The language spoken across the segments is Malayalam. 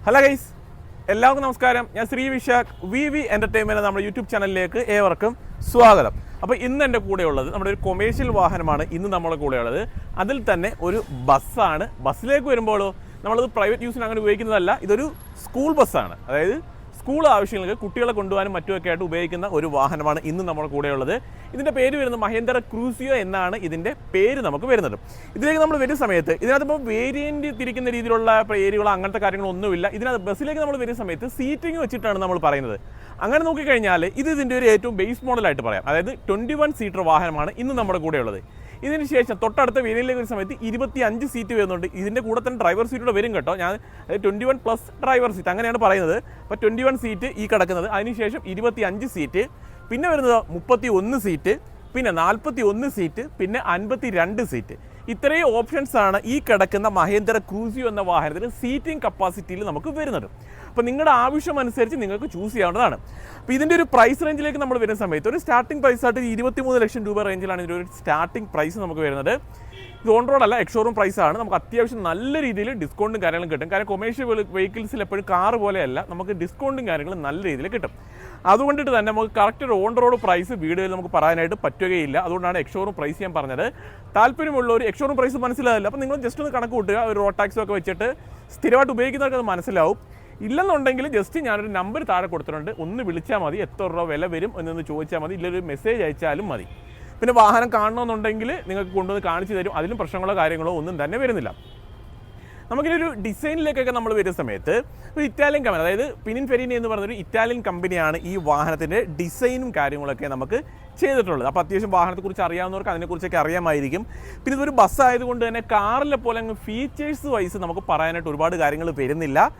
ഹലോ ഗൈസ്, എല്ലാവർക്കും നമസ്കാരം. ഞാൻ ശ്രീ വിശാഖ് വി എൻ്റർടൈൻമെൻറ്റ് നമ്മുടെ യൂട്യൂബ് ചാനലിലേക്ക് ഏവർക്കും സ്വാഗതം. അപ്പോൾ ഇന്ന് എൻ്റെ കൂടെയുള്ളത് നമ്മുടെ ഒരു കൊമേഴ്ഷ്യൽ വാഹനമാണ് ഇന്ന് നമ്മുടെ കൂടെയുള്ളത്. അതിൽ തന്നെ ഒരു ബസ്സാണ്. ബസ്സിലേക്ക് വരുമ്പോഴോ നമ്മളത് പ്രൈവറ്റ് യൂസിന് അങ്ങനെ ഉപയോഗിക്കുന്നതല്ല, ഇതൊരു സ്കൂൾ ബസ്സാണ്. അതായത് സ്കൂൾ ആവശ്യങ്ങൾക്ക് കുട്ടികളെ കൊണ്ടുപോകാനും മറ്റുമൊക്കെ ആയിട്ട് ഉപയോഗിക്കുന്ന ഒരു വാഹനമാണ് ഇന്ന് നമ്മുടെ കൂടെയുള്ളത്. ഇതിൻ്റെ പേര് വരുന്നത് മഹേന്ദ്ര ക്രൂസിയോ എന്നാണ് ഇതിൻ്റെ പേര് നമുക്ക് വരുന്നത്. ഇതിലേക്ക് നമ്മൾ വരുന്ന സമയത്ത് ഇതിനകത്തിപ്പോൾ വേരിയൻറ്റ് തിരിക്കുന്ന രീതിയിലുള്ള പേരുകളോ അങ്ങനത്തെ കാര്യങ്ങളൊന്നുമില്ല. ഇതിനകത്ത് ബസ്സിലേക്ക് നമ്മൾ വരുന്ന സമയത്ത് സീറ്റിംഗ് വെച്ചിട്ടാണ് നമ്മൾ പറയുന്നത്. അങ്ങനെ നോക്കിക്കഴിഞ്ഞാൽ ഇതിൻ്റെ ഒരു ഏറ്റവും ബേസ് മോഡലായിട്ട് പറയാം. അതായത് 21 സീറ്റർ വാഹനമാണ് ഇന്ന് നമ്മുടെ കൂടെയുള്ളത്. ഇതിന് ശേഷം തൊട്ടടുത്ത വേരിയന്റിലേക്ക് ഒരു സമയത്ത് 25 സീറ്റ് വരുന്നുണ്ട്. ഇതിൻ്റെ കൂടെ തന്നെ ഡ്രൈവർ സീറ്റൂടെ വരും കേട്ടോ. ഞാൻ 21 പ്ലസ് ഡ്രൈവർ സീറ്റ് അങ്ങനെയാണ് പറയുന്നത്. അപ്പോൾ 21 സീറ്റ് ഈ കിടക്കുന്നത്. അതിനുശേഷം 25 സീറ്റ്, പിന്നെ വരുന്നത് 31 സീറ്റ്, പിന്നെ 41 സീറ്റ്, പിന്നെ 52 സീറ്റ്. ഇത്രയും ഓപ്ഷൻസാണ് ഈ കിടക്കുന്ന മഹേന്ദ്ര ക്രൂസിയോ എന്ന വാഹനത്തിന് സീറ്റിംഗ് കപ്പാസിറ്റിയിൽ നമുക്ക് വരുന്നത്. അപ്പോൾ നിങ്ങളുടെ ആവശ്യം അനുസരിച്ച് നിങ്ങൾക്ക് ചൂസ് ചെയ്യാവുന്നതാണ്. അപ്പോൾ ഇതിൻ്റെ ഒരു പ്രൈസ് റേഞ്ചിലേക്ക് നമ്മൾ വരുന്ന സമയത്ത് ഒരു സ്റ്റാർട്ടിംഗ് പ്രൈസായിട്ട് 23 ലക്ഷം രൂപ റേഞ്ചിലാണ് ഇതിൻ്റെ ഒരു സ്റ്റാർട്ടിംഗ് പ്രൈസ് നമുക്ക് വരുന്നത്. ഇത് ഓൺ റോഡ് അല്ല, എക്സ്ഷോറൂം പ്രൈസാണ്. നമുക്ക് അത്യാവശ്യം നല്ല രീതിയിൽ ഡിസ്കൗണ്ടും കാര്യങ്ങളും കിട്ടും. കാരണം കൊമേഴ്ഷ്യൽ വെഹിക്കിൾസിൽ എപ്പോഴും കാർ പോലെയല്ല, നമുക്ക് ഡിസ്കൗണ്ടും കാര്യങ്ങളും നല്ല രീതിയിൽ കിട്ടും. അതുകൊണ്ടിട്ട് തന്നെ നമുക്ക് കറക്റ്റ് ഒരു ഓൺ റോഡ് പ്രൈസ് വീഡിയോയിൽ നമുക്ക് പറയാനായിട്ട് പറ്റുകയില്ല. അതുകൊണ്ടാണ് എക്സ്ഷോറൂം പ്രൈസ് ഞാൻ പറഞ്ഞത്. താല്പര്യമുള്ളവർ എക്സ്ഷോറൂം പ്രൈസ് മനസ്സിലാവില്ല, അപ്പോൾ നിങ്ങൾ ജസ്റ്റ് ഒന്ന് കണക്ക് കൂട്ടുക. ഒരു റോഡ് ടാക്സും ഒക്കെ വെച്ചിട്ട് സ്ഥിരമായിട്ട് ഉപയോഗിക്കുന്നവർക്ക് അത് മനസ്സിലാവും. ഇല്ലെന്നുണ്ടെങ്കിൽ ജസ്റ്റ് ഞാനൊരു നമ്പർ താഴെ കൊടുത്തിട്ടുണ്ട്, ഒന്ന് വിളിച്ചാൽ മതി. എത്ര രൂപ വില വരും എന്നൊന്ന് ചോദിച്ചാൽ മതി, ഇല്ലൊരു മെസ്സേജ് അയച്ചാലും മതി. പിന്നെ വാഹനം കാണണമെന്നുണ്ടെങ്കിൽ നിങ്ങൾക്ക് കൊണ്ടുവന്ന് കാണിച്ചു തരും. അതിലും പ്രശ്നങ്ങളോ കാര്യങ്ങളോ ഒന്നും തന്നെ വരുന്നില്ല. നമുക്കിതൊരു ഡിസൈനിലേക്കൊക്കെ നമ്മൾ വരുന്ന സമയത്ത് ഒരു ഇറ്റാലിയൻ കമ്പനി, അതായത് പിനിൻഫെരീനി എന്ന് പറഞ്ഞൊരു ഇറ്റാലിയൻ കമ്പനിയാണ് ഈ വാഹനത്തിൻ്റെ ഡിസൈനും കാര്യങ്ങളൊക്കെ നമുക്ക് ചെയ്തിട്ടുള്ളത്. അപ്പോൾ അത്യാവശ്യം വാഹനത്തെക്കുറിച്ച് അറിയാവുന്നവർക്ക് അതിനെക്കുറിച്ചൊക്കെ അറിയാമായിരിക്കും. പിന്നെ ഇതൊരു ബസ് ആയതുകൊണ്ട് തന്നെ കാറിലെ പോലെ അങ്ങ് ഫീച്ചേഴ്സ് വൈസ് നമുക്ക് പറയാനായിട്ട് ഒരുപാട് കാര്യങ്ങൾ വരുന്നില്ല.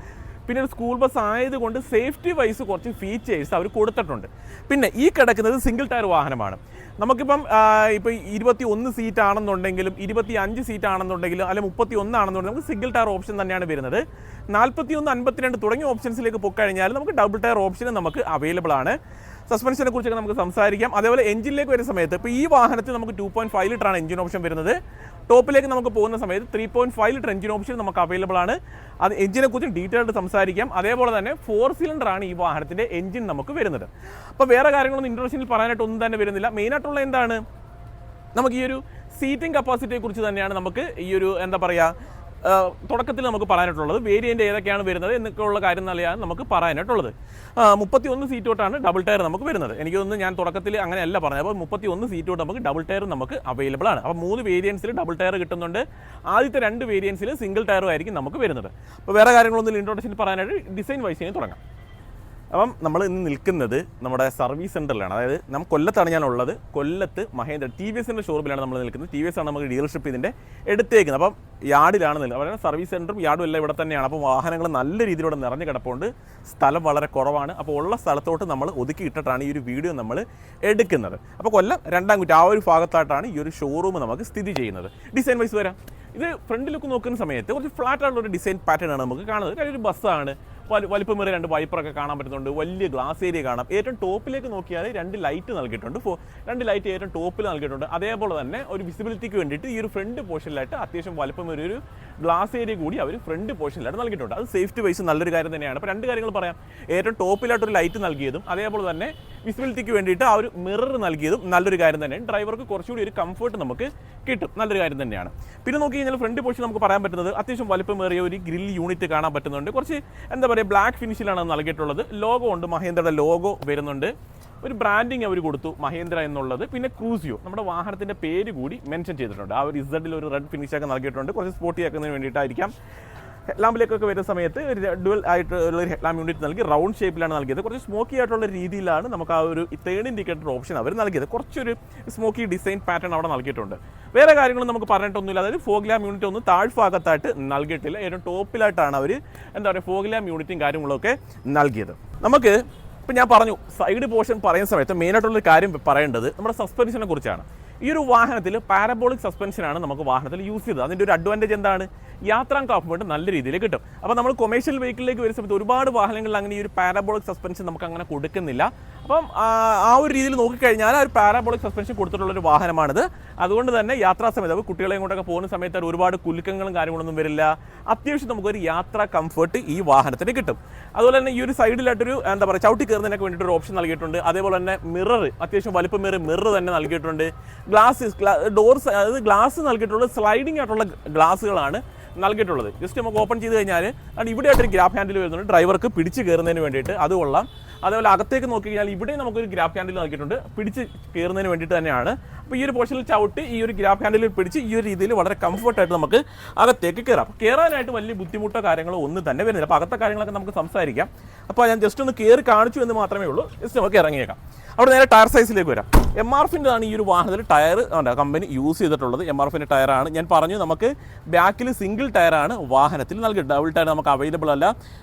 പിന്നെ ഒരു സ്കൂൾ ബസ് ആയതുകൊണ്ട് സേഫ്റ്റി വൈസ് കുറച്ച് ഫീച്ചേഴ്സ് അവർ കൊടുത്തിട്ടുണ്ട്. പിന്നെ ഈ കിടക്കുന്നത് സിംഗിൾ ടയർ വാഹനമാണ്. നമുക്കിപ്പം ഇപ്പോൾ 21 സീറ്റ് ആണെന്നുണ്ടെങ്കിലും 25 സീറ്റ് ആണെന്നുണ്ടെങ്കിലും അല്ലെങ്കിൽ 31 ആണെന്നുണ്ടെങ്കിൽ നമുക്ക് സിംഗിൾ ടയർ ഓപ്ഷൻ തന്നെയാണ് വരുന്നത്. 41, 52 തുടങ്ങിയ ഓപ്ഷൻസിലേക്ക് പോയിക്കഴിഞ്ഞാൽ നമുക്ക് ഡബിൾ ടയർ ഓപ്ഷൻ നമുക്ക് അവൈലബിൾ ആണ്. സസ്പെൻഷനെ കുറിച്ചൊക്കെ നമുക്ക് സംസാരിക്കാം. അതേപോലെ എഞ്ചിനിലേക്ക് വരുന്ന സമയത്ത് ഇപ്പോൾ ഈ വാഹനത്തിൽ നമുക്ക് 2.5 ലിറ്ററാണ് എഞ്ചിൻ ഓപ്ഷൻ വരുന്നത്. ടോപ്പിലേക്ക് നമുക്ക് പോകുന്ന സമയത്ത് 3.5 ലിറ്റർ എഞ്ചിൻ ഓപ്ഷൻ നമുക്ക് അവൈലബിൾ ആണ്. അത് എഞ്ചിനെ കുറിച്ച് ഡീറ്റെയിൽ ആയിട്ട് സംസാരിക്കാം. അതേപോലെ തന്നെ 4 സിലിണ്ടറാണ് ഈ വാഹനത്തിൻ്റെ എഞ്ചിൻ നമുക്ക് വരുന്നത്. അപ്പോൾ വേറെ കാര്യങ്ങളൊന്നും ഇൻട്രൊഡക്ഷനിൽ പറയാനായിട്ട് ഒന്നും തന്നെ വരുന്നില്ല. മെയിനായിട്ടുള്ള എന്താണ്, നമുക്ക് ഈ ഒരു സീറ്റിംഗ് കപ്പാസിറ്റിയെ കുറിച്ച് തന്നെയാണ് നമുക്ക് ഈ ഒരു എന്താ പറയുക തുടക്കത്തിൽ നമുക്ക് പറയാനായിട്ടുള്ളത്. വേരിയൻ്റ് ഏതൊക്കെയാണ് വരുന്നത് എന്നൊക്കെയുള്ള കാര്യം നല്ലതാണ് നമുക്ക് പറയാനായിട്ടുള്ളത്. 31 സീറ്റ് തൊട്ടാണ് ഡബിൾ ടയർ നമുക്ക് വരുന്നത്. എനിക്ക് തോന്നുന്നു ഞാൻ തുടക്കത്തിൽ അങ്ങനെയല്ല പറഞ്ഞത്. അപ്പോൾ 31 സീറ്റ് തൊട്ട് നമുക്ക് ഡബിൾ ടയർ നമുക്ക് അവൈലബിൾ ആണ്. അപ്പോൾ 3 വേരിയൻസിൽ ഡബിൾ ടയർ കിട്ടുന്നുണ്ട്. ആദ്യത്തെ 2 വേരിയൻസിൽ സിംഗിൾ ടയറും ആയിരിക്കും നമുക്ക് വരുന്നത്. അപ്പോൾ വേറെ കാര്യങ്ങളൊന്നും ഇൻട്രൊഡക്ഷനിൽ പറയാനായിട്ട് ഡിസൈൻ വൈസ് തുടങ്ങാം. അപ്പം നമ്മൾ ഇന്ന് നിൽക്കുന്നത് നമ്മുടെ സർവീസ് സെൻറ്ററിലാണ്. അതായത് നമുക്ക് കൊല്ലത്താണ് ഞാനുള്ളത്. കൊല്ലത്ത് മഹേന്ദ്ര TVSൻ്റെ ഷോറൂമിലാണ് നമ്മൾ നിൽക്കുന്നത്. TVS ആണ് നമുക്ക് ഡീലർഷിപ്പ് ഇതിൻ്റെ എടുത്തേക്കുന്നത്. അപ്പം യാർഡിലാണ് നിൽക്കുന്നത്. അപ്പോൾ സർവീസ് സെൻറ്ററും യാർഡും എല്ലാം ഇവിടെ തന്നെയാണ്. അപ്പോൾ വാഹനങ്ങൾ നല്ല രീതിയിലൂടെ നിറഞ്ഞു കിടപ്പുണ്ട്. സ്ഥലം വളരെ കുറവാണ്. അപ്പോൾ ഉള്ള സ്ഥലത്തോട്ട് നമ്മൾ ഒതുക്കി ഇട്ടിട്ടാണ് ഈ ഒരു വീഡിയോ നമ്മൾ എടുക്കുന്നത്. അപ്പോൾ കൊല്ലം 2-ാം കുറ്റി ആ ഒരു ഭാഗത്തായിട്ടാണ് ഈ ഒരു ഷോറൂം നമുക്ക് സ്ഥിതി ചെയ്യുന്നത്. ഡിസൈൻ വൈസ് വരാം. ഇത് ഫ്രണ്ട് ലുക്ക് നോക്കുന്ന സമയത്ത് കുറച്ച് ഫ്ലാറ്റ് ആയിട്ടുള്ള ഒരു ഡിസൈൻ പാറ്റേൺ ആണ് നമുക്ക് കാണുന്നത്. കാര്യം ഒരു ബസ്സാണ്. വലിപ്പമേറിയ 2 വൈപ്പറൊക്കെ കാണാൻ പറ്റുന്നുണ്ട്. വലിയ ഗ്ലാസ് ഏരിയ കാണാം. ഏറ്റവും ടോപ്പിലേക്ക് നോക്കിയാൽ 2 ലൈറ്റ് നൽകിയിട്ടുണ്ട്. 2 ലൈറ്റ് ഏറ്റവും ടോപ്പിൽ നൽകിയിട്ടുണ്ട്. അതേപോലെ തന്നെ ഒരു വിസിബിലിറ്റിക്ക് വേണ്ടിയിട്ട് ഈ ഒരു ഫ്രണ്ട് പോർഷനിലായിട്ട് അത്യാവശ്യം വലിപ്പമേറിയ ഒരു ഗ്ലാസ് ഏരിയ കൂടി അവർ ഫ്രണ്ട് പോർഷനിലായിട്ട് നൽകിയിട്ടുണ്ട്. അത് സേഫ്റ്റി വൈസ് നല്ലൊരു കാര്യം തന്നെയാണ്. അപ്പോൾ 2 കാര്യങ്ങൾ പറയാം. ഏറ്റവും ടോപ്പിലായിട്ടൊരു ലൈറ്റ് നൽകിയതും അതേപോലെ തന്നെ വിസിബിലിറ്റിക്ക് വേണ്ടിയിട്ട് ആ ഒരു മിറർ നൽകിയതും നല്ലൊരു കാര്യം തന്നെയാണ്. ഡ്രൈവർക്ക് കുറച്ചുകൂടി ഒരു കംഫർട്ട് നമുക്ക് കിട്ടും. നല്ലൊരു കാര്യം തന്നെയാണ്. പിന്നെ നോക്കി കഴിഞ്ഞാൽ ഫ്രണ്ട് പോർഷൻ നമുക്ക് പറയാൻ പറ്റുന്നത് അത്യാവശ്യം വലിപ്പമേറിയ ഒരു ഗ്രിൽ യൂണിറ്റ് കാണാൻ പറ്റുന്നുണ്ട്. കുറച്ച് എന്താ പറയുക ബ്ലാക്ക് ഫിനിഷിലാണ് നൽകിയിട്ടുള്ളത്. ലോഗോ ഉണ്ട്, മഹേന്ദ്രയുടെ ലോഗോ വരുന്നുണ്ട്. ഒരു ബ്രാൻഡിങ് അവർ കൊടുത്തു മഹേന്ദ്ര എന്നുള്ളത്. പിന്നെ ക്രൂസിയോ നമ്മുടെ വാഹനത്തിൻ്റെ പേര് കൂടി മെൻഷൻ ചെയ്തിട്ടുണ്ട്. ആ ഒരു ഇസഡിൽ ഒരു റെഡ് ഫിനിഷൊക്കെ നൽകിയിട്ടുണ്ട്. കുറച്ച് സ്പോർട്ടി ആക്കുന്നതിന് വേണ്ടിയിട്ടായിരിക്കാം. ഹെഡ്ലാമ്പിലേക്കൊക്കെ വരുന്ന സമയത്ത് ഒരു ഡുവൽ ആയിട്ടുള്ള ഒരു ഹെഡ്ലാമ്പ് യൂണിറ്റ് നൽകി റൗണ്ട് ഷേപ്പിലാണ് നൽകിയത്. കുറച്ച് സ്മോക്കി ആയിട്ടുള്ള രീതിയിലാണ് നമുക്ക് ആ ഒരു തേർഡ് ഇൻഡിക്കേറ്റർ ഓപ്ഷൻ അവർ നൽകിയത്. കുറച്ചൊരു സ്മോക്കി ഡിസൈൻ പാറ്റേൺ അവിടെ നൽകിയിട്ടുണ്ട്. വേറെ കാര്യങ്ങളും നമുക്ക് പറഞ്ഞിട്ടൊന്നുമില്ല. അതായത് ഫോഗ് ലാമ്പ് യൂണിറ്റ് ഒന്നും താഴ്ഭാഗത്തായിട്ട് നൽകിയിട്ടില്ല. ഏറ്റവും ടോപ്പിലായിട്ടാണ് അവർ എന്താ പറയുക ഫോഗ് ലാമ്പ് യൂണിറ്റും കാര്യങ്ങളൊക്കെ നൽകിയത്. നമുക്ക് ഇപ്പം ഞാൻ പറഞ്ഞു സൈഡ് പോർഷൻ പറയുന്ന സമയത്ത് മെയിനായിട്ടുള്ളൊരു കാര്യം പറയേണ്ടത് നമ്മുടെ സസ്പെൻഷനെ കുറിച്ചാണ്. ഈ ഒരു വാഹനത്തിൽ പാരബോളിക് സസ്പെൻഷനാണ് നമുക്ക് വാഹനത്തിൽ യൂസ് ചെയ്തത്. അതിൻ്റെ ഒരു അഡ്വാൻറ്റേജ് എന്താണ്, യാത്രാ കംഫർട്ട് നല്ല രീതിയിൽ കിട്ടും. അപ്പോൾ നമ്മൾ കൊമേഴ്ഷ്യൽ വെഹിക്കിളിലേക്ക് വരുന്ന സമയത്ത് ഒരുപാട് വാഹനങ്ങളിൽ അങ്ങനെ ഈ ഒരു പാരാബോളിക് സസ്പെൻഷൻ നമുക്ക് അങ്ങനെ കൊടുക്കുന്നില്ല. അപ്പം ആ ഒരു രീതിയിൽ നോക്കിക്കഴിഞ്ഞാൽ ആ ഒരു പാരാബോളിക് സസ്പെൻഷൻ കൊടുത്തിട്ടുള്ളൊരു വാഹനമാണിത്. അതുകൊണ്ട് തന്നെ യാത്രാ സമയത്ത് അപ്പോൾ കുട്ടികളെയും കൊണ്ടൊക്കെ പോകുന്ന സമയത്ത് ഒരുപാട് കുലുക്കങ്ങളും കാര്യങ്ങളൊന്നും വരില്ല. അത്യാവശ്യം നമുക്കൊരു യാത്രാ കംഫർട്ട് ഈ വാഹനത്തിന് കിട്ടും. അതുപോലെ തന്നെ ഈ ഒരു സൈഡിലായിട്ടൊരു എന്താ പറയുക ചവിട്ടി കയറുന്നതിനൊക്കെ വേണ്ടിയിട്ട് ഒരു ഓപ്ഷൻ നൽകിയിട്ടുണ്ട്. അതേപോലെ തന്നെ മിറർ, അത്യാവശ്യം വലിപ്പമേറിയ മിറർ തന്നെ നൽകിയിട്ടുണ്ട്. ഡോർസ്, അതായത് ഗ്ലാസ് നൽകിയിട്ടുള്ളത് സ്ലൈഡിംഗ് ആയിട്ടുള്ള ഗ്ലാസുകളാണ് നൽകിയിട്ടുള്ളത്. ജസ്റ്റ് നമുക്ക് ഓപ്പൺ ചെയ്ത് കഴിഞ്ഞാൽ ഇവിടെ ആയിട്ടൊരു ഗ്രാബ് ഹാൻഡിൽ വരുന്നുണ്ട് ഡ്രൈവർക്ക് പിടിച്ച് കയറുന്നതിന് വേണ്ടിയിട്ട്, അത് കൊള്ളാം. അതേപോലെ അകത്തേക്ക് നോക്കി കഴിഞ്ഞാൽ ഇവിടെ നമുക്കൊരു ഗ്രാബ് ഹാൻഡിൽ നൽകിയിട്ടുണ്ട് പിടിച്ച് കയറുന്നതിന് വേണ്ടിയിട്ട് തന്നെയാണ്. അപ്പോൾ ഈ ഒരു പോർഷനിൽ ചവിട്ടി ഈ ഒരു ഗ്രാബ് ഹാൻഡിൽ പിടിച്ച് ഈ ഒരു രീതിയിൽ വളരെ കംഫർട്ടായിട്ട് നമുക്ക് അകത്തേക്ക് കയറാം. അപ്പോൾ കയറാനായിട്ട് വലിയ ബുദ്ധിമുട്ടോ കാര്യങ്ങളോ ഒന്നും തന്നെ വരുന്നില്ല. അപ്പോൾ അകത്തെ കാര്യങ്ങളൊക്കെ നമുക്ക് സംസാരിക്കാം. അപ്പോൾ ഞാൻ ജസ്റ്റ് ഒന്ന് കയറി കാണിച്ചു എന്ന് മാത്രമേ ഉള്ളൂ. ജസ്റ്റ് നമുക്ക് ഇറങ്ങിയേക്കാം. അവിടെ നേരെ ടയർ സൈസിലേക്ക് വരാം. MRFിൻ്റെ ആണ് ഈ ഒരു വാഹനത്തിൽ ടയർ കമ്പനി യൂസ് ചെയ്തിട്ടുള്ളത്. MRFിൻ്റെ ടയറാണ്. ഞാൻ പറഞ്ഞു നമുക്ക് ബാക്കിൽ സിംഗിൾ ടയറാണ് വാഹനത്തിൽ നൽകിയിട്ട്, ഡബിൾ ടയർ നമുക്ക് അവൈലബിൾ അല്ല.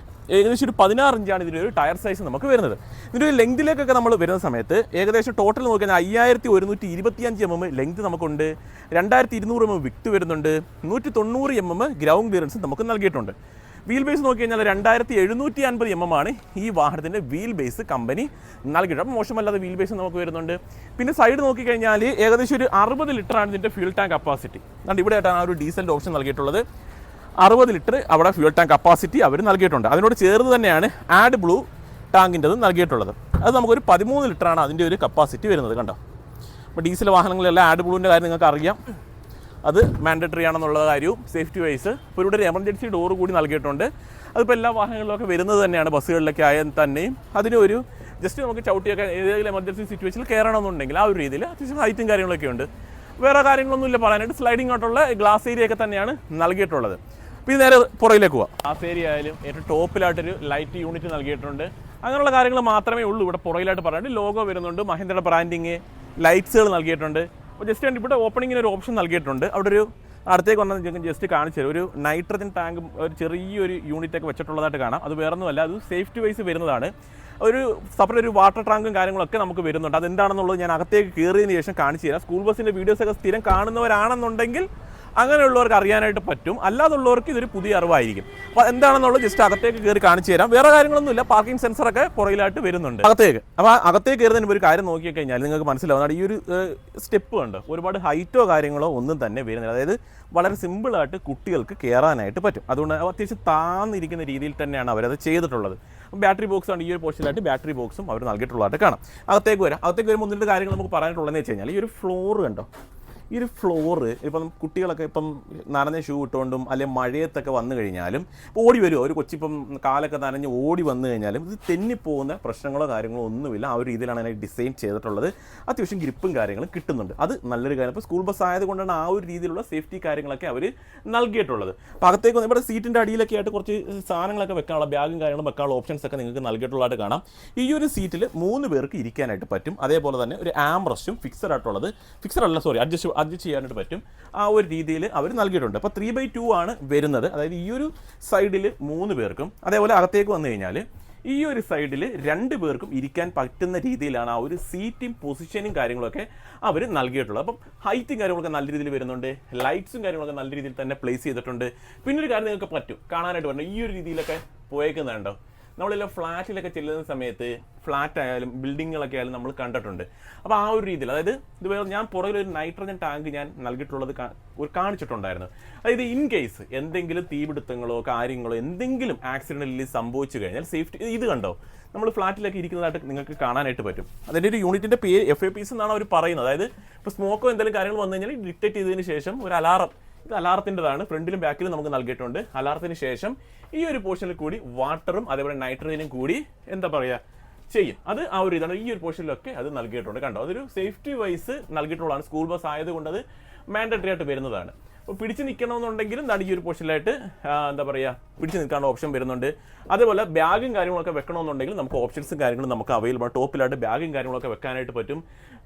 ഏകദേശം ഒരു 16 ഇഞ്ചാണ് ഇതിൻ്റെ ഒരു ടയർ സൈസ് നമുക്ക് വരുന്നത്. ഇതിൻ്റെ ഒരു ലെങ്തിലേക്കൊക്കെ നമ്മൾ വരുന്ന സമയത്ത് ഏകദേശം ടോട്ടൽ നോക്കിയാൽ 5125 mm ലെങ്ത് നമുക്കുണ്ട്. 2200 mm വിക്ത് വരുന്നുണ്ട്. 190 mm ഗ്രൗണ്ട് ക്ലിയറൻസ് നമുക്ക് നൽകിയിട്ടുണ്ട്. വീൽ ബേസ് നോക്കി കഴിഞ്ഞാൽ 2750 mm ആണ് ഈ വാഹനത്തിൻ്റെ വീൽ ബേസ് കമ്പനി നൽകിയിട്ടുണ്ട്. അപ്പോൾ മോശമല്ലാതെ വീൽ ബേസ് നമുക്ക് വരുന്നുണ്ട്. പിന്നെ സൈഡ് നോക്കിക്കഴിഞ്ഞാൽ ഏകദേശം ഒരു 60 ലിറ്ററാണ് ഇതിൻ്റെ ഫ്യൂൽ ടാങ്ക് കപ്പാസിറ്റി. അതുകൊണ്ട് ഇവിടെ ആയിട്ടാണ് ആ ഒരു ഡീസലിൻ്റെ ഓപ്ഷൻ നൽകിയിട്ടുള്ളത്. 60 ലിറ്റർ അവിടെ ഫ്യൂൽ ടാങ്ക് കപ്പാസിറ്റി അവർ നൽകിയിട്ടുണ്ട്. അതിനോട് ചേർന്ന് തന്നെയാണ് ആഡ് ബ്ലൂ ടാങ്കിൻ്റെത് നൽകിയിട്ടുള്ളത്. അത് നമുക്കൊരു 13 ലിറ്ററാണ് അതിൻ്റെ ഒരു കപ്പാസിറ്റി വരുന്നത്. കണ്ടോ, അപ്പോൾ ഡീസൽ വാഹനങ്ങളിലെല്ലാം ആഡ് ബ്ലൂവിൻ്റെ കാര്യം നിങ്ങൾക്ക് അറിയാം, അത് മാൻഡറ്ററി ആണെന്നുള്ള കാര്യവും സേഫ്റ്റി വൈസ്. ഇപ്പോൾ ഇവിടെ ഒരു എമർജൻസി ഡോർ കൂടി നൽകിയിട്ടുണ്ട്. അതിപ്പോൾ എല്ലാ വാഹനങ്ങളിലൊക്കെ വരുന്നത് തന്നെയാണ്. ബസ്സുകളിലൊക്കെ ആയാൽ തന്നെയും അതിനൊരു ജസ്റ്റ് നമുക്ക് ചവിട്ടിയൊക്കെ ഏതെങ്കിലും എമർജൻസി സിറ്റുവേഷനിൽ കയറണമെന്നുണ്ടെങ്കിൽ ആ ഒരു രീതിയിൽ അത്യാവശ്യം ഹൈറ്റും കാര്യങ്ങളൊക്കെ ഉണ്ട്. വേറെ കാര്യങ്ങളൊന്നുമില്ല പറയാനായിട്ട്. സ്ലൈഡിംഗ് ആയിട്ടുള്ള ഗ്ലാസ് ഏരിയ ഒക്കെ തന്നെയാണ് നൽകിയിട്ടുള്ളത്. പിന്നെ നേരെ പുറകിലേക്ക് പോവാം. ഗ്ലാസ് ഏരിയ ആയാലും ഏറ്റവും ടോപ്പിലായിട്ടൊരു ലൈറ്റ് യൂണിറ്റ് നൽകിയിട്ടുണ്ട്. അങ്ങനെയുള്ള കാര്യങ്ങൾ മാത്രമേ ഉള്ളൂ ഇവിടെ പുറകിലായിട്ട് പറയാനുണ്ട്. ലോഗോ വരുന്നുണ്ട്, മഹീന്ദ്രയുടെ ബ്രാൻഡിങ്, ലൈറ്റ്സുകൾ നൽകിയിട്ടുണ്ട്. അപ്പോൾ ജസ്റ്റ് ഇവിടെ ഓപ്പണിങ്ങിന് ഒരു ഓപ്ഷൻ നൽകിയിട്ടുണ്ട്. അവിടെ ഒരു അടുത്തേക്ക് വന്നാൽ ജസ്റ്റ് കാണിച്ചു തരും. ഒരു നൈട്രജൻ ടാങ്ക്, ഒരു ചെറിയൊരു യൂണിറ്റൊക്കെ വെച്ചിട്ടുള്ളതായിട്ട് കാണാം. അത് വേറൊന്നുമല്ല, അത് സേഫ്റ്റി വൈസ് വരുന്നതാണ്. ഒരു സെപ്പറേറ്റ് ഒരു വാട്ടർ ടാങ്കും കാര്യങ്ങളൊക്കെ നമുക്ക് വരുന്നുണ്ട്. അതെന്താണെന്നുള്ളത് ഞാൻ അകത്തേക്ക് കയറിയതിന് ശേഷം കാണിച്ചു തരാം. സ്കൂൾ ബസ്സിൻ്റെ വീഡിയോസൊക്കെ സ്ഥിരം കാണുന്നവരാണെന്നുണ്ടെങ്കിൽ അങ്ങനെയുള്ളവർക്ക് അറിയാനായിട്ട് പറ്റും. അല്ലാതുള്ളവർക്ക് ഇതൊരു പുതിയ അറിവായിരിക്കും. അപ്പോൾ എന്താണെന്നുള്ളത് ജസ്റ്റ് അകത്തേക്ക് കയറി കാണിച്ചു തരാം. വേറെ കാര്യങ്ങളൊന്നുമില്ല. പാർക്കിംഗ് സെൻസറൊക്കെ പുറകിലായിട്ട് വരുന്നുണ്ട് അകത്തേക്ക്. അപ്പോൾ അകത്തേക്ക് കയറുന്നതിന് ഒരു കാര്യം നോക്കി കഴിഞ്ഞാൽ നിങ്ങൾക്ക് മനസ്സിലാവുന്നതാണ് ഈ ഒരു സ്റ്റെപ്പ് കണ്ട് ഒരുപാട് ഹൈറ്റോ കാര്യങ്ങളോ ഒന്നും തന്നെ വരുന്നില്ല. അതായത് വളരെ സിമ്പിളായിട്ട് കുട്ടികൾക്ക് കയറാനായിട്ട് പറ്റും. അതുകൊണ്ട് അത്യാവശ്യം താന്നിരിക്കുന്ന രീതിയിൽ തന്നെയാണ് അവരത് ചെയ്തിട്ടുള്ളത്. ബാറ്ററി ബോക്സ് ആണ് ഈ ഒരു പോർഷനിലായിട്ട് ബാറ്ററി ബോക്സും അവർ നൽകിയിട്ടുള്ളതായിട്ട് കാണാം. അകത്തേക്ക് വരുമ്പോൾ ഒന്നിൻ്റെ കാര്യങ്ങൾ നമുക്ക് പറയാനുള്ളതെന്ന് വെച്ച് കഴിഞ്ഞാൽ ഈ ഒരു ഫ്ലോർ കണ്ടോ, ഈ ഒരു ഫ്ലോറ് ഇപ്പം കുട്ടികളൊക്കെ ഇപ്പം നനഞ്ഞ ഷൂ ഇട്ടുകൊണ്ടും അല്ലെങ്കിൽ മഴയത്തൊക്കെ വന്നു കഴിഞ്ഞാലും ഇപ്പോൾ ഓടി വരുമോ, ഒരു കൊച്ചിപ്പം കാലൊക്കെ നനഞ്ഞ് ഓടി വന്നു കഴിഞ്ഞാലും ഇത് തെന്നിപ്പോകുന്ന പ്രശ്നങ്ങളോ കാര്യങ്ങളോ ഒന്നുമില്ല. ആ ഒരു രീതിയിലാണ് അതിനെ ഡിസൈൻ ചെയ്തിട്ടുള്ളത്. അത്യാവശ്യം ഗ്രിപ്പും കാര്യങ്ങളും കിട്ടുന്നുണ്ട്. അത് നല്ലൊരു കാര്യം. ഇപ്പോൾ സ്കൂൾ ബസ് ആയതുകൊണ്ടാണ് ആ ഒരു രീതിയിലുള്ള സേഫ്റ്റി കാര്യങ്ങളൊക്കെ അവർ നൽകിയിട്ടുള്ളത്. അപ്പോൾ അകത്തേക്ക് വന്ന് ഇവിടെ സീറ്റിൻ്റെ അടിയിലൊക്കെ ആയിട്ട് കുറച്ച് സാധനങ്ങളൊക്കെ വെക്കാനുള്ള ബാഗും കാര്യങ്ങളും വെക്കാനുള്ള ഓപ്ഷൻസ് ഒക്കെ നിങ്ങൾക്ക് നൽകിയിട്ടുള്ളതായിട്ട് കാണാം. ഈ ഒരു സീറ്റിൽ 3 പേർക്ക് ഇരിക്കാനായിട്ട് പറ്റും. അതേപോലെ തന്നെ ഒരു ആംറസ്റ്റും ഫിക്സഡ് ആയിട്ടുള്ളത്, അഡ്ജസ്റ്റ് ചെയ്യാനായിട്ട് പറ്റും. ആ ഒരു രീതിയിൽ അവർ നൽകിയിട്ടുണ്ട്. അപ്പോൾ 3/2 ആണ് വരുന്നത്. അതായത് ഈ ഒരു സൈഡിൽ 3 പേർക്കും, അതേപോലെ അകത്തേക്ക് വന്നു കഴിഞ്ഞാൽ ഈ ഒരു സൈഡിൽ 2 പേർക്കും ഇരിക്കാൻ പറ്റുന്ന രീതിയിലാണ് ആ ഒരു സീറ്റിംഗ് പൊസിഷനും കാര്യങ്ങളൊക്കെ അവർ നൽകിയിട്ടുള്ളത്. അപ്പം ഹൈറ്റും കാര്യങ്ങളൊക്കെ നല്ല രീതിയിൽ വരുന്നുണ്ട്. ലൈറ്റ്സും കാര്യങ്ങളൊക്കെ നല്ല രീതിയിൽ തന്നെ പ്ലേസ് ചെയ്തിട്ടുണ്ട്. പിന്നെ ഒരു കാര്യം നിങ്ങൾക്ക് പറ്റും കാണാനായിട്ട് പറഞ്ഞു, ഈ ഒരു രീതിയിലൊക്കെ പോയേക്കുന്നുണ്ടോ. നമ്മളെല്ലാം ഫ്ലാറ്റിലൊക്കെ ചെല്ലുന്ന സമയത്ത് ഫ്ലാറ്റ് ആയാലും ബിൽഡിങ്ങുകളൊക്കെ ആയാലും നമ്മൾ കണ്ടിട്ടുണ്ട്. അപ്പോൾ ആ ഒരു രീതിയിൽ, അതായത് ഇതുപോലെ ഞാൻ പുറകിലൊരു നൈട്രജൻ ടാങ്ക് ഞാൻ നൽകിയിട്ടുള്ളത് കാണിച്ചിട്ടുണ്ടായിരുന്നു. അതായത് ഇൻ കേസ് എന്തെങ്കിലും തീപിടുത്തങ്ങളോ കാര്യങ്ങളോ എന്തെങ്കിലും ആക്സിഡൻ്റലി സംഭവിച്ചു കഴിഞ്ഞാൽ സേഫ്റ്റി, ഇത് കണ്ടോ നമ്മൾ ഫ്ലാറ്റിലൊക്കെ ഇരിക്കുന്നതായിട്ട് നിങ്ങൾക്ക് കാണാനായിട്ട് പറ്റും. അതിൻ്റെ ഒരു യൂണിറ്റിൻ്റെ പേര് FAPs എന്നാണ് അവർ പറയുന്നത്. അതായത് ഇപ്പോൾ സ്മോക്കോ എന്തെങ്കിലും കാര്യങ്ങൾ വന്നു കഴിഞ്ഞാൽ ഡിറ്റക്ട് ചെയ്തതിന് ശേഷം ഒരു അലാറം, ഇത് അലാറത്തിൻ്റെതാണ്, ഫ്രണ്ടിലും ബാക്കിലും നമുക്ക് നൽകിയിട്ടുണ്ട്. അലാറത്തിന് ശേഷം ഈ ഒരു പോർഷനിൽ കൂടി വാട്ടറും അതേപോലെ നൈട്രജനും കൂടി എന്താ പറയുക ചെയ്യും. അത് ആ ഒരു ഇതാണ്. ഈ ഒരു പോർഷനിലൊക്കെ അത് നൽകിയിട്ടുണ്ട്. കണ്ടോ, അതൊരു സേഫ്റ്റി വൈസ് നൽകിയിട്ടുള്ളതാണ്. സ്കൂൾ ബസ് ആയതുകൊണ്ട് അത് മാൻഡറ്ററി ആയിട്ട് വരുന്നതാണ്. അപ്പോൾ പിടിച്ച് നിൽക്കണമെന്നുണ്ടെങ്കിലും ഈ ഒരു പോർഷനിലായിട്ട് എന്താ പറയുക പിടിച്ച് നിൽക്കാനുള്ള ഓപ്ഷൻ വരുന്നുണ്ട്. അതേപോലെ ബാഗും കാര്യങ്ങളൊക്കെ വെക്കണമെന്നുണ്ടെങ്കിൽ നമുക്ക് ഓപ്ഷൻസും കാര്യങ്ങളും നമുക്ക് അവൈലബിൾ. ടോപ്പിലായിട്ട് ബാഗും കാര്യങ്ങളൊക്കെ വെക്കാനായിട്ട് പറ്റും.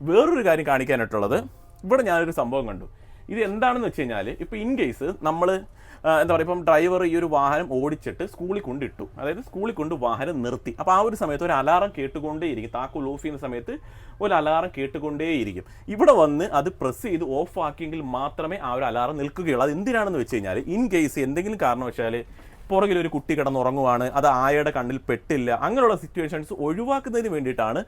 വേറൊരു കാര്യം കാണിക്കാനായിട്ടുള്ളത്, ഇവിടെ ഞാനൊരു സംഭവം കണ്ടു. ഇത് എന്താണെന്ന് വെച്ച് കഴിഞ്ഞാൽ ഇപ്പോൾ ഇൻ കേസ് നമ്മൾ എന്താ പറയുക, ഇപ്പം ഡ്രൈവർ ഈ ഒരു വാഹനം ഓടിച്ചിട്ട് സ്കൂളിൽ കൊണ്ടിട്ടു, അതായത് സ്കൂളിൽ കൊണ്ട് വാഹനം നിർത്തി. അപ്പോൾ ആ ഒരു സമയത്ത് ഒരു അലാറം കേട്ടുകൊണ്ടേയിരിക്കും, താക്കോൽ ഓഫ് ചെയ്യുന്ന സമയത്ത് ഒരു അലാറം കേട്ടുകൊണ്ടേയിരിക്കും. ഇവിടെ വന്ന് അത് പ്രസ് ചെയ്ത് ഓഫ് ആക്കിയെങ്കിൽ മാത്രമേ ആ ഒരു അലാറം നിൽക്കുകയുള്ളൂ. അത് എന്തിനാണെന്ന് വെച്ച് കഴിഞ്ഞാൽ, ഇൻ കേസ് എന്തെങ്കിലും കാരണവശാൽ പുറകിൽ ഒരു കുട്ടി കിടന്നുറങ്ങുവാണ്, അത് ആയയുടെ കണ്ണിൽ പെട്ടില്ല, അങ്ങനെയുള്ള സിറ്റുവേഷൻസ് ഒഴിവാക്കുന്നതിന് വേണ്ടിയിട്ടാണ്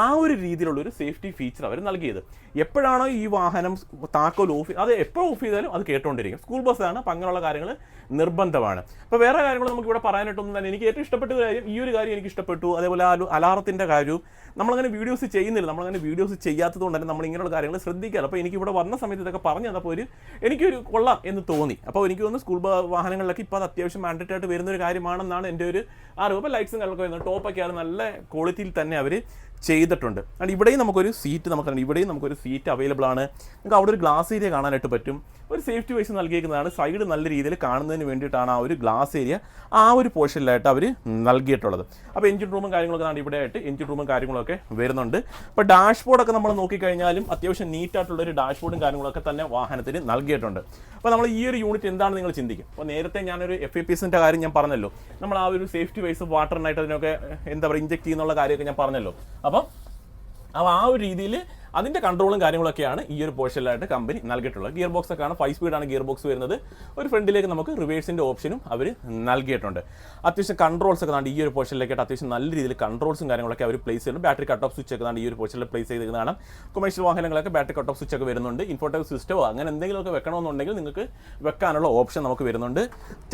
ആ ഒരു രീതിയിലുള്ള ഒരു സേഫ്റ്റി ഫീച്ചർ അവർ നൽകിയത്. എപ്പോഴാണോ ഈ വാഹനം താക്കോൽ ഓഫ്, അത് എപ്പോൾ ഓഫ് ചെയ്താലും അത് കേട്ടുകൊണ്ടിരിക്കും. സ്കൂൾ ബസ്സാണ്, അപ്പം അങ്ങനെയുള്ള കാര്യങ്ങൾ നിർബന്ധമാണ്. അപ്പോൾ വേറെ കാര്യങ്ങൾ നമുക്ക് ഇവിടെ പറയാനായിട്ടൊന്നും തന്നെ, എനിക്ക് ഏറ്റവും ഇഷ്ടപ്പെട്ട കാര്യം ഈ ഒരു കാര്യം എനിക്ക് ഇഷ്ടപ്പെട്ടു. അതേപോലെ ആ ഒരു അലാറത്തിൻ്റെ കാര്യവും നമ്മളങ്ങനെ വീഡിയോസ് ചെയ്യുന്നില്ല, നമ്മളങ്ങനെ വീഡിയോസ് ചെയ്യാത്തത് കൊണ്ട് തന്നെ നമ്മൾ ഇങ്ങനെയുള്ള കാര്യങ്ങൾ ശ്രദ്ധിക്കുക. അപ്പോൾ എനിക്ക് ഇവിടെ വന്ന സമയത്ത് ഇതൊക്കെ പറഞ്ഞു തന്നപ്പോൾ എനിക്കൊരു കൊള്ളാം എന്ന് തോന്നി. അപ്പോൾ എനിക്ക് തോന്നുന്നു സ്കൂൾ വാഹനങ്ങളിലൊക്കെ ഇപ്പോൾ അത് അത്യാവശ്യം മാൻഡേറ്ററി ആയിട്ട് വരുന്നൊരു കാര്യമാണെന്നാണ് എൻ്റെ ഒരു അറിവ്. അപ്പോൾ ലൈറ്റ്സും കാര്യങ്ങളൊക്കെ വരുന്നത് ടോപ്പൊക്കെയാണ്, നല്ല ക്വാളിറ്റിയിൽ തന്നെ അവർ ചെയ്തിട്ടുണ്ട്. ആൻഡ് ഇവിടെയും നമുക്കൊരു സീറ്റ് നമുക്കൊരു സീറ്റ് അവൈലബിൾ ആണ്. നമുക്ക് അവിടെ ഒരു ഗ്ലാസ് ഏരിയ കാണാനായിട്ട് പറ്റും. ഒരു സേഫ്റ്റി വൈസ് നൽകിയിരിക്കുന്നതാണ്. സൈഡ് നല്ല രീതിയിൽ കാണുന്നതിന് വേണ്ടിയിട്ടാണ് ആ ഒരു ഗ്ലാസ് ഏരിയ ആ ഒരു പോർഷനിലായിട്ട് അവർ നൽകിയിട്ടുള്ളത്. അപ്പോൾ എഞ്ചിൻ റൂമും കാര്യങ്ങളൊക്കെ ആണ് ഇവിടെ ആയിട്ട് എഞ്ചിൻ റൂമും കാര്യങ്ങളൊക്കെ വരുന്നുണ്ട്. ഇപ്പോൾ ഡാഷ്ബോർഡൊക്കെ നമ്മൾ നോക്കിക്കഴിഞ്ഞാലും അത്യാവശ്യം നീറ്റായിട്ടുള്ളൊരു ഡാഷ്ബോർഡും കാര്യങ്ങളൊക്കെ തന്നെ വാഹനത്തിന് നൽകിയിട്ടുണ്ട്. അപ്പോൾ നമ്മൾ ഈ ഒരു യൂണിറ്റ് എന്താണ് നിങ്ങൾ ചിന്തിക്കും. അപ്പോൾ നേരത്തെ ഞാനൊരു FAPSൻ്റെ കാര്യം ഞാൻ പറഞ്ഞല്ലോ, നമ്മൾ ആ ഒരു സേഫ്റ്റി വൈസ് വാട്ടറിനായിട്ട് അതിനൊക്കെ എന്താ പറയുക ഇഞ്ചെക്ട് ചെയ്യുന്നുള്ള കാര്യമൊക്കെ ഞാൻ പറഞ്ഞല്ലോ. അപ്പം ആ ഒരു രീതിയിൽ അതിൻ്റെ കൺട്രോളും കാര്യങ്ങളൊക്കെയാണ് ഈ ഒരു പോർഷനിലായിട്ട് കമ്പനി നൽകിയിട്ടുള്ളത്. ഗിയർ ബോക്സ് ഒക്കെയാണ് 5 സ്പീഡാണ് ഗിയർ ബോക്സ് വരുന്നത്. ഒരു ഫ്രണ്ടിലേക്ക് നമുക്ക് റിവേഴ്സിൻ്റെ ഓപ്ഷനും അവർ നൽകിയിട്ടുണ്ട്. അത്യാവശ്യം കൺട്രോൾസ് ഒക്കെ ഈ ഒരു പോർഷനിലേക്കായിട്ട് അത്യാവശ്യം നല്ല രീതിയിൽ കൺട്രോൾസും കാര്യങ്ങളൊക്കെ അവർ പ്ലേസ് ചെയ്യുന്നുണ്ട്. ബാറ്ററി കട്ട് ഓഫ് സ്വിച്ച് ഒക്കെ ഈ ഒരു പോർഷനിൽ പ്ലേസ് ചെയ്തിരിക്കുന്നതാണ്. കൊമേഴ്ഷ്യൽ വാഹനങ്ങളൊക്കെ ബാറ്ററി കട്ട് ഓഫ് സ്വിച്ച് ഒക്കെ വരുന്നുണ്ട്. ഇൻഫോർട്ടൈൻ സിസ്റ്റമോ അങ്ങനെ എന്തെങ്കിലുമൊക്കെ വെക്കണമെന്നുണ്ടെങ്കിൽ നിങ്ങൾക്ക് വെക്കാനുള്ള ഓപ്ഷൻ നമുക്ക് വരുന്നുണ്ട്.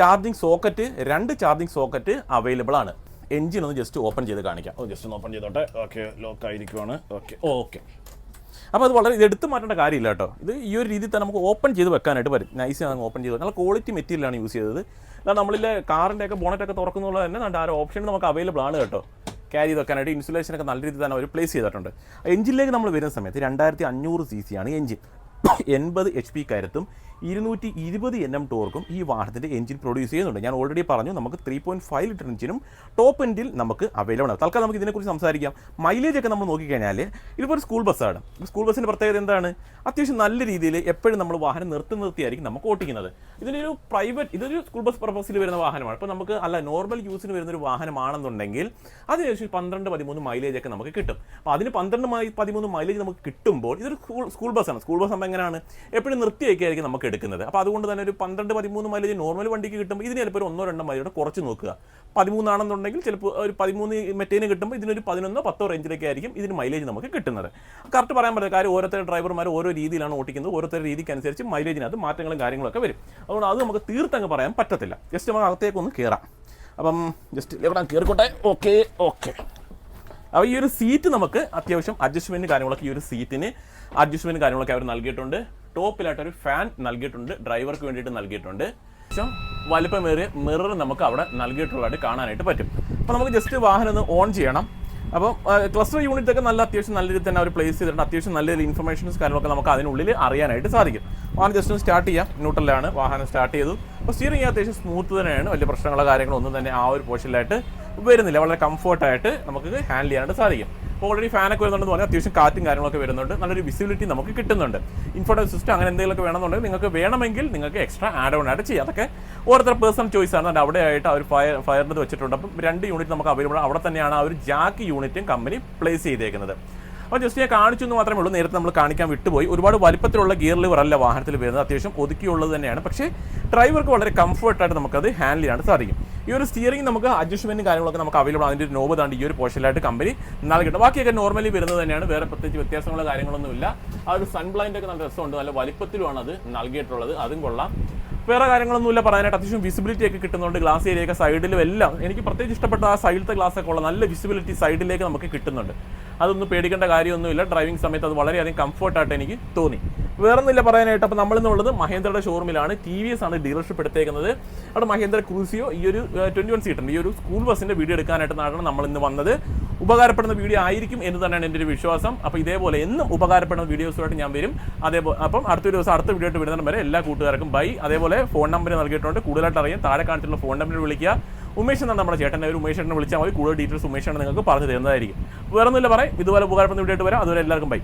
Charging socket 2 charging socket available ആണ്. എഞ്ചിൻ ഒന്ന് ജസ്റ്റ് ഓപ്പൺ ചെയ്ത് കാണിക്കാം. ജസ്റ്റ് ഒന്ന് ഓപ്പൺ ചെയ്തോട്ടെ. ഓക്കെ, ലോക്ക് ആയിരിക്കുവാണ്. ഓക്കെ. അപ്പോൾ അത് വളരെ ഇത് എടുത്ത് മാറ്റേണ്ട കാര്യമില്ല കേട്ടോ. ഇത് ഈ ഒരു രീതിയിൽ തന്നെ നമുക്ക് ഓപ്പൺ ചെയ്ത് വെക്കാനായിട്ട് വരും. നൈസ് ആണ് ഓപ്പൺ ചെയ്ത്. നല്ല ക്വാളിറ്റി മെറ്റീരിയലാണ് യൂസ് ചെയ്തത്. എന്നാൽ നമ്മളിലെ കാറിൻ്റെയൊക്കെ ബോണറ്റൊക്കെ തുറക്കുന്നുള്ള തന്നെ ആ ഒരു ഓപ്ഷൻ നമുക്ക് അവൈലബിൾ ആണ് കേട്ടോ. ക്യാരി ചെയ്ത് വെക്കാനായിട്ട് ഇൻസുലേഷനൊക്കെ നല്ല രീതിയിൽ തന്നെ അവർ പ്ലേസ് ചെയ്തിട്ടുണ്ട്. എഞ്ചിനിലേക്ക് നമ്മൾ വരുന്ന സമയത്ത് 2500 cc ആണ് എഞ്ചിൻ. 80 HP കരുത്തും 220 Nm ടോർക്കും ഈ വാഹനത്തിൻ്റെ എഞ്ചിൻ പ്രൊഡ്യൂസ് ചെയ്യുന്നുണ്ട്. ഞാൻ ഓൾറെഡി പറഞ്ഞു നമുക്ക് 3.5 ലിറ്റർ എഞ്ചിനും ടോപ്പ് എൻഡിൽ നമുക്ക് അവൈലബിൾ ആണ്. തൽക്കാലം നമുക്ക് ഇതിനെക്കുറിച്ച് സംസാരിക്കാം. മൈലേജ് ഒക്കെ നമ്മൾ നോക്കിക്കഴിഞ്ഞാൽ ഇതിപ്പോൾ ഒരു സ്കൂൾ ബസ്സാണ്. സ്കൂൾ ബസ്സിൻ്റെ പ്രത്യേകത എന്താണ്? അത്യാവശ്യം നല്ല രീതിയിൽ എപ്പോഴും നമ്മൾ വാഹനം നിർത്തിയായിരിക്കും നമുക്ക് ഓട്ടിക്കുന്നത്. ഇതൊരു സ്കൂൾ ബസ് പർപ്പസിൽ വരുന്ന വാഹനമാണ്. ഇപ്പോൾ നമുക്ക് നോർമൽ യൂസിന് വരുന്നൊരു വാഹനമാണെന്നുണ്ടെങ്കിൽ അത് ഏകദേശം 12-13 മൈലേജ് ഒക്കെ നമുക്ക് കിട്ടും. അപ്പോൾ അതിന് 12-13 മൈലേജ് നമുക്ക് കിട്ടുമ്പോൾ ഇതൊരു സ്കൂൾ ബസ്സാണ്. സ്കൂൾ ബസ് ആകുമ്പോൾ എങ്ങനെയാണ് എപ്പോഴും നിർത്തിയൊക്കെയായിരിക്കും നമുക്ക് എടുക്കുന്നത്. അപ്പോൾ അതുകൊണ്ട് തന്നെ ഒരു 12-13 മൈലേജ് നോർമൽ വണ്ടിക്ക് കിട്ടുമ്പോൾ ഇതിന് ചിലപ്പോൾ ഒരു 1-2 മൈലേജ് കുറച്ച് നോക്കുക. 13 ആണെന്നുണ്ടെങ്കിൽ ചിലപ്പോൾ ഒരു 13 മറ്റേന് കിട്ടുമ്പോൾ ഇതിനൊരു 11-10 റേഞ്ചിലൊക്കെ ആയിരിക്കും ഇതിന് മൈലേജ് നമുക്ക് കിട്ടുന്നത്. കറക്റ്റ് പറയാൻ പറ്റില്ല. കാര്യം ഓരോരുത്തർ ഡ്രൈവർമാർ ഓരോ രീതിയിലാണ് ഓടിക്കുന്നത്. ഓരോരുത്തരുടെ രീതിക്കനുസരിച്ച് മൈലേജിനകത്ത് മാറ്റങ്ങളും കാര്യങ്ങളൊക്കെ വരും. അതുകൊണ്ട് അത് നമുക്ക് തീർത്തങ്ങ് പറയാൻ പറ്റത്തില്ല. ജസ്റ്റ് നമുക്ക് അകത്തേക്കൊന്ന് കയറാം. അപ്പം ജസ്റ്റ് എവിടെ കയറിക്കോട്ടെ. ഓക്കെ. അപ്പോൾ ഈ ഒരു സീറ്റ് നമുക്ക് അത്യാവശ്യം അഡ്ജസ്റ്റ്മെൻറ്റ് കാര്യങ്ങളൊക്കെ ഈ ഒരു സീറ്റിന് അഡ്ജസ്റ്റ്മെൻറ്റ് കാര്യങ്ങളൊക്കെ അവർ നൽകിയിട്ടുണ്ട്. ടോപ്പിലായിട്ടൊരു ഫാൻ നൽകിയിട്ടുണ്ട്, ഡ്രൈവർക്ക് വേണ്ടിയിട്ട് നൽകിയിട്ടുണ്ട്. വലിപ്പമേറിയ മിറർ നമുക്ക് അവിടെ നൽകിയിട്ടുള്ളതായിട്ട് കാണാനായിട്ട് പറ്റും. അപ്പോൾ നമുക്ക് ജസ്റ്റ് വാഹനം ഒന്ന് ഓൺ ചെയ്യണം. അപ്പം ക്ലസ്റ്റർ യൂണിറ്റ് ഒക്കെ അത്യാവശ്യം നല്ല രീതിയിൽ തന്നെ അവർ പ്ലേസ് ചെയ്തിട്ടുണ്ട്. അത്യാവശ്യം നല്ല രീതിയിൽ ഇൻഫർമേഷൻസ് കാര്യങ്ങളൊക്കെ നമുക്ക് അതിനുള്ളിൽ അറിയാനായിട്ട് സാധിക്കും. വാഹനം ജസ്റ്റ് ഒന്ന് സ്റ്റാർട്ട് ചെയ്യാം. ന്യൂട്രലാണ് വാഹനം സ്റ്റാർട്ട് ചെയ്തു. അപ്പോൾ സ്റ്റിയറിംഗ് അത്യാവശ്യം സ്മൂത്ത് തന്നെയാണ്. വലിയ പ്രശ്നങ്ങളോ കാര്യങ്ങളോ ഒന്നും തന്നെ ആ ഒരു പോർഷനിലായിട്ട് വരുന്നില്ല. വളരെ കംഫർട്ടായിട്ട് നമുക്ക് ഹാൻഡിൽ ചെയ്യാനായിട്ട് സാധിക്കും. അപ്പോൾ ഓൾറെഡി ഫാനൊക്കെ വരുന്നുണ്ടെന്ന് പറഞ്ഞാൽ അത്യാവശ്യം കാറ്റും കാര്യങ്ങളൊക്കെ വരുന്നുണ്ട്. നല്ലൊരു വിസിബിലിറ്റി നമുക്ക് കിട്ടുന്നുണ്ട്. ഇൻഫോർട്ടൈൻ സിസ്റ്റം അങ്ങനെ എന്തെങ്കിലുമൊക്കെ വേണമെന്നുണ്ടെങ്കിൽ നിങ്ങൾക്ക് എക്സ്ട്രാ ആഡ് ഓൺ ആയിട്ട് ചെയ്യാം. അതൊക്കെ ഓരോരുത്തർ പേഴ്സണൽ ചോയ്സ് ആണ്. അവിടെ ആയിട്ട് അവർ ഫയറിൻ്റെ വെച്ചിട്ടുണ്ട്. അപ്പം 2 യൂണിറ്റ് നമുക്ക് അവൈലബിൾ. അവിടെ തന്നെയാണ് ആ ഒരു ജാക്ക് യൂണിറ്റും കമ്പനി പ്ലേസ് ചെയ്തേക്കുന്നത്. അപ്പോൾ ജസ്റ്റ് ഞാൻ കാണിച്ചു എന്ന് മാത്രമേ ഉള്ളൂ. നേരത്തെ നമ്മൾ കാണിക്കാൻ വിട്ടുപോയി. ഒരുപാട് വലിപ്പത്തിലുള്ള ഗിയർ ലിവർ അല്ല വാഹനത്തിൽ വരുന്നത്. അത്യാവശ്യം ഒതുക്കിയുള്ളത് തന്നെയാണ്. പക്ഷേ ഡ്രൈവർക്ക് വളരെ കംഫർട്ടായിട്ട് നമുക്കത് ഹാൻഡിൽ ചെയ്യാനായിട്ട് സാധിക്കും. ഈ ഒരു സ്റ്റിയറിംഗ് നമുക്ക് അഡ്ജസ്റ്റ്മെൻറ്റും കാര്യങ്ങളൊക്കെ നമുക്ക് അവൈലബിൾ. അതിൻ്റെ ഒരു നോബ് താണ്ട് ഈ ഒരു പോർഷനിലായിട്ട് കമ്പനി നൽകിയിട്ടുണ്ട്. ബാക്കിയൊക്കെ നോർമലി വരുന്നത് തന്നെയാണ്. വേറെ പ്രത്യേകിച്ച് വ്യത്യാസങ്ങളോ കാര്യങ്ങളൊന്നുമില്ല. ആ ഒരു സൺബ്ലൈൻഡ് ഒക്കെ നല്ല രസമുണ്ട്. നല്ല വലിപ്പത്തിലുമാണ് അത് നൽകിയിട്ടുള്ളത്. അതും കൊള്ളാം. വേറെ കാര്യങ്ങളൊന്നുമില്ല പറയാനായിട്ട്. അത്യാവശ്യം വിസിബിലിറ്റി ഒക്കെ കിട്ടുന്നുണ്ട്. ഗ്ലാസ് ഏരിയയൊക്കെ സൈഡിലും എല്ലാം എനിക്ക് പ്രത്യേകിച്ച് ഇഷ്ടപ്പെട്ട ആ സൈഡിലത്തെ ഗ്ലാസ് ഒക്കെ ഉള്ള നല്ല വിസിബിലിറ്റി സൈഡിലേക്ക് നമുക്ക് കിട്ടുന്നുണ്ട്. അതൊന്നും പേടിക്കേണ്ട കാര്യമൊന്നുമില്ല. ഡ്രൈവിംഗ് സമയത്ത് അത് വളരെയധികം കംഫർട്ടായിട്ട് എനിക്ക് തോന്നി. വേറൊന്നുമില്ല പറയാനായിട്ട്. അപ്പോൾ നമ്മളിന്നുള്ളത് മഹേന്ദ്രയുടെ ഷോറൂമിലാണ്. TVS ആണ് ഡീലർഷിപ്പ് എടുത്തേക്കുന്നത്. അവിടെ മഹേന്ദ്ര ക്രൂസിയോ ഈ ഒരു 21 സീറ്ററിൻ്റെ ഈ ഒരു സ്കൂൾ ബസ്സിൻ്റെ വീഡിയോ എടുക്കാനായിട്ടാണ് നമ്മളിന്ന് വന്നത്. ഉപകാരപ്പെടുന്ന വീഡിയോ ആയിരിക്കും എന്ന് തന്നെയാണ് എൻ്റെ ഒരു വിശ്വാസം. അപ്പോൾ ഇതേപോലെ എന്നും ഉപകാരപ്പെടുന്ന വീഡിയോസുമായിട്ട് ഞാൻ വരും. അതേപോലെ അപ്പം അടുത്തൊരു ദിവസം അടുത്ത വീഡിയോ ആയിട്ട് വരുന്നതിന് വരെ എല്ലാ കൂട്ടുകാർക്കും ബൈ. അതേപോലെ ഫോൺ നമ്പർ നൽകിയിട്ടുണ്ട്. കൂടുതലായിട്ട് അറിയാം താഴെ കാണിച്ചിട്ടുള്ള ഫോൺ നമ്പറിൽ വിളിക്കുക. ഉമേഷ് എന്നാണ് നമ്മുടെ ചേട്ടൻ്റെ ഒരു ഉമേഷ് ചേട്ടനെ വിളിച്ചാൽ മതി. കൂടുതൽ ഡീറ്റെയിൽസ് ഉമേഷാണ് നിങ്ങൾക്ക് പറഞ്ഞു തരുന്നതായിരിക്കും. വേറെ ഒന്നുമില്ല പറയാം. ഇതുപോലെ ഉപകാരപ്പെടുന്ന വീഡിയോ ആയിട്ട് വരാം. അതുവരെ എല്ലാവർക്കും ബൈ.